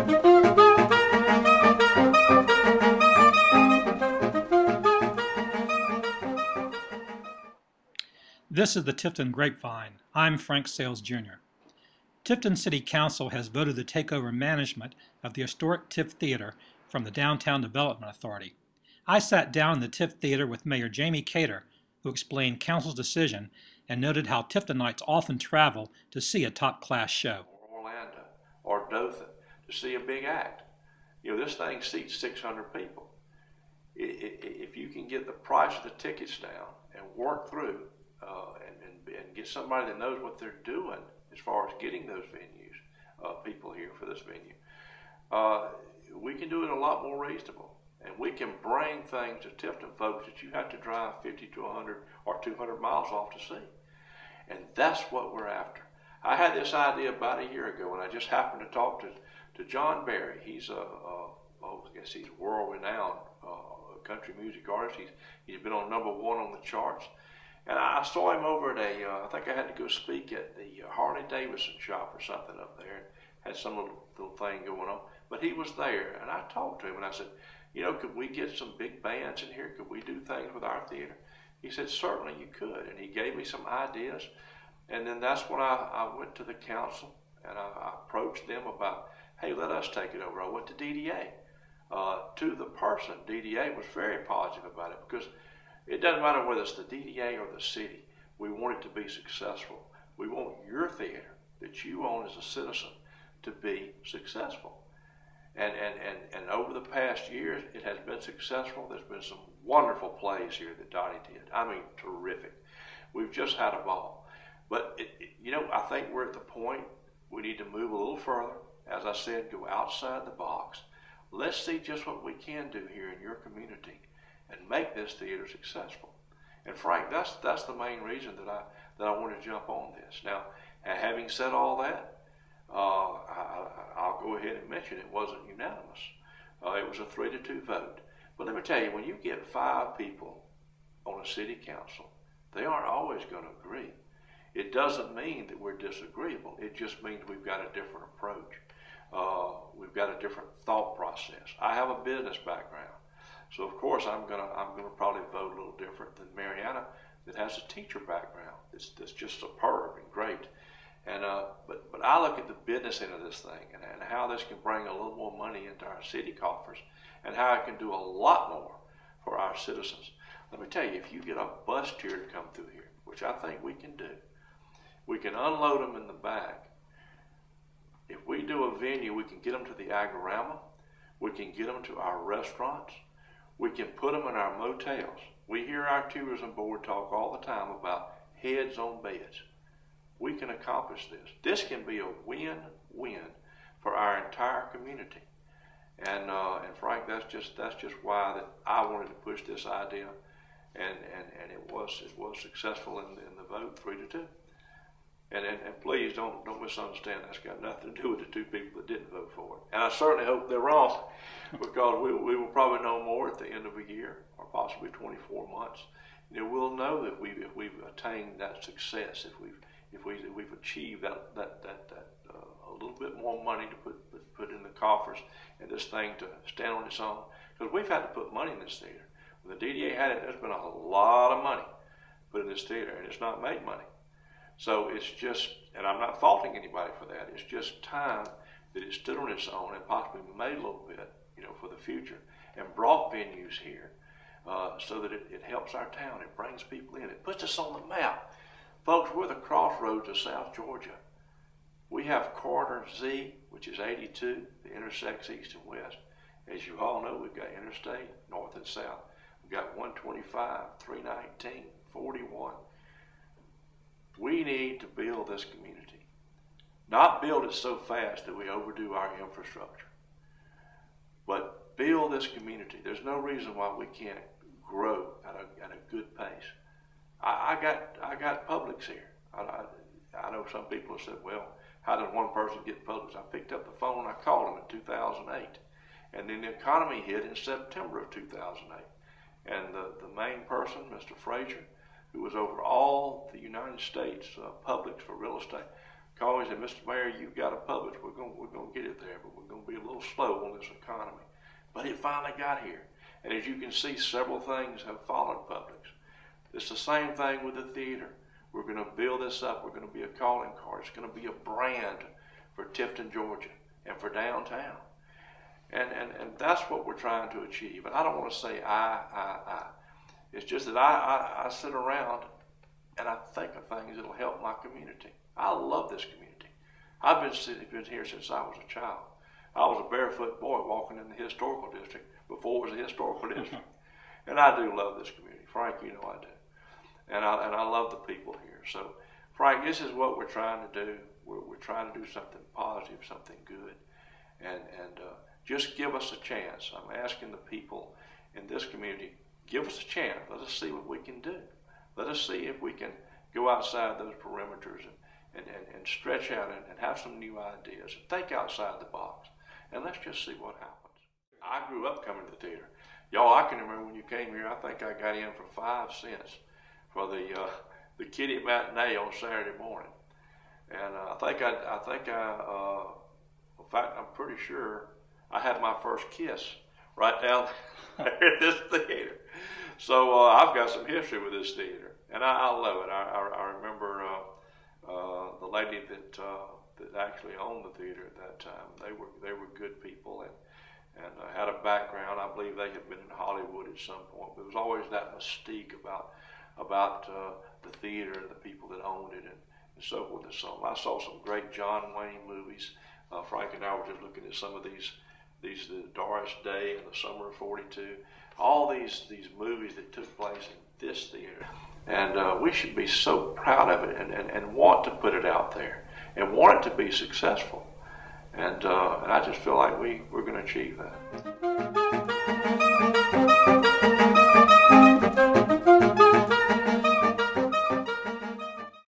This is the Tifton Grapevine. I'm Frank Sales Jr. Tifton City Council has voted to take over management of the historic Tift Theatre from the Downtown Development Authority. I sat down in the Tift Theatre with Mayor Jamie Cater, who explained Council's decision and noted how Tiftonites often travel to see a top-class show. Orlando or Dothan to see a big act. You know, this thing seats 600 people. If you can get the price of the tickets down and work through and get somebody that knows what they're doing as far as getting those venues, people here for this venue, we can do it a lot more reasonable. And we can bring things to Tifton folks that you have to drive 50 to 100 or 200 miles off to see. And that's what we're after. I had this idea about a year ago, and I just happened to talk to John Barry. He's I guess he's world-renowned country music artist. He's been on #1 on the charts. And I saw him over at I think I had to go speak at the Harley Davidson shop or something up there. Had some little thing going on. But he was there, and I talked to him, and I said, you know, could we get some big bands in here? Could we do things with our theater? He said, certainly you could. And he gave me some ideas. And then that's when I went to the council, and I approached them about, hey, let us take it over. I went to DDA. To the person, DDA was very positive about it, because it doesn't matter whether it's the DDA or the city. We want it to be successful. We want your theater that you own as a citizen to be successful. And over the past years, it has been successful. There's been some wonderful plays here that Dottie did. I mean, terrific. We've just had a ball. But, you know, I think we're at the point we need to move a little further. As I said, go outside the box. Let's see just what we can do here in your community and make this theater successful. And Frank, that's the main reason that I want to jump on this. Now, having said all that, I'll go ahead and mention it wasn't unanimous. It was a 3-2 vote. But let me tell you, when you get 5 people on a city council, they aren't always going to agree. It doesn't mean that we're disagreeable. It just means we've got a different approach. We've got a different thought process. I have a business background, so of course I'm gonna probably vote a little different than Mariana, that has a teacher background. That's just superb and great. And but I look at the business end of this thing and how this can bring a little more money into our city coffers, and how it can do a lot more for our citizens. Let me tell you, if you get a bus tier to come through here, which I think we can do, we can unload them in the back. If we do a venue, we can get them to the Agorama, we can get them to our restaurants, we can put them in our motels. We hear our tourism board talk all the time about heads on beds. We can accomplish this. This can be a win-win for our entire community. And Frank, that's just why that I wanted to push this idea, and it was successful in the vote, 3-2. And please don't misunderstand. That's got nothing to do with the 2 people that didn't vote for it. And I certainly hope they're wrong, because we will probably know more at the end of a year, or possibly 24 months. You know, we'll know that if we've attained that success, if we've achieved that a little bit more money to put in the coffers, and this thing to stand on its own. Because we've had to put money in this theater. When the DDA had it, there's been a lot of money put in this theater, and it's not made money. So it's just, and I'm not faulting anybody for that, it's just time that it stood on its own and possibly made a little bit, you know, for the future, and brought venues here so that it helps our town. It brings people in. It puts us on the map. Folks, we're the crossroads of South Georgia. We have Corridor Z, which is 82, that intersects east and west. As you all know, we've got interstate, north and south. We've got 125, 319, 41. We need to build this community. Not build it so fast that we overdo our infrastructure, but build this community. There's no reason why we can't grow at a good pace. I got Publix here. I know some people have said, well, how does one person get Publix? I picked up the phone and I called them in 2008. And then the economy hit in September of 2008. And the main person, Mr. Frazier, who was over all the United States Publix for real estate, called me and said, Mr. Mayor, you've got to publish. We're going to get it there, but we're going to be a little slow on this economy. But it finally got here. And as you can see, several things have followed Publix. It's the same thing with the theater. We're going to build this up. We're going to be a calling card. It's going to be a brand for Tifton, Georgia, and for downtown. And that's what we're trying to achieve. And I don't want to say I. It's just that I sit around and I think of things that'll help my community. I love this community. I've been here since I was a child. I was a barefoot boy walking in the historical district before it was a historical district. And I do love this community. Frank, you know I do. And I love the people here. So, Frank, this is what we're trying to do. We're trying to do something positive, something good. And just give us a chance. I'm asking the people in this community, give us a chance. Let us see what we can do. Let us see if we can go outside those perimeters and stretch out and have some new ideas and think outside the box. And let's just see what happens. I grew up coming to the theater. Y'all, I can remember when you came here, I think I got in for 5 cents for the kiddie matinee on Saturday morning. And in fact, I'm pretty sure I had my first kiss right down there at this theater. So I've got some history with this theater, and I love it. I remember the lady that actually owned the theater at that time. They were good people and had a background. I believe they had been in Hollywood at some point. But there was always that mystique about the theater and the people that owned it and so forth and so on. I saw some great John Wayne movies. Frank and I were just looking at some of these the Doris Day and the Summer of '42. All these movies that took place in this theater. And we should be so proud of it and want to put it out there and want it to be successful. And I just feel like we're going to achieve that.